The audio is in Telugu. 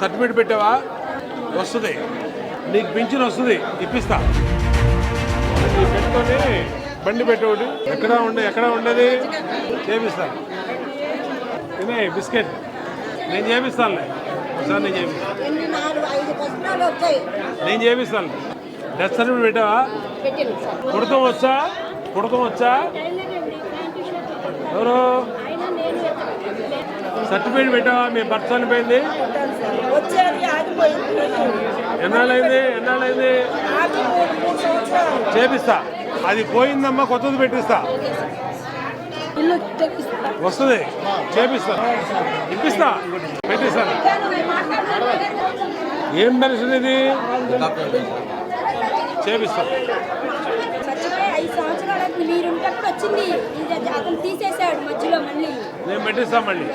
సర్టిఫికేట్ పెట్టావా? వస్తుంది, నీకు పింఛన్ వస్తుంది, ఇప్పిస్తా. ఇది పెట్టుకొని బండి పెట్టేవాడు ఎక్కడ ఉండేది చేపిస్తాను. తినే బిస్కెట్ నేను చేపిస్తానులే, ఒకసారి నేను చేపిస్తాను. డెత్ సర్టిఫికేట్ పెట్టావా? కుడతం వచ్చా? ఎవరు సర్టిఫికేట్ పెట్టావా? మీ భర్త చనిపోయింది ఎన్నాళ్ళైంది? చేపిస్తా. అది పోయిందమ్మా, కొత్తది పెట్టిస్తా. వస్తుంది, చేపిస్తా, ఇప్పిస్తా, పెట్టిస్తాను. ఏం పెన్షన్ ఇది? చేపిస్తా. 5 సంవత్సరాలకు మీరుంటప్పుడు వచ్చింది, అతను తీసేసాడు మధ్యలో. మళ్ళీ నేను పెట్టిస్తా. మళ్ళీ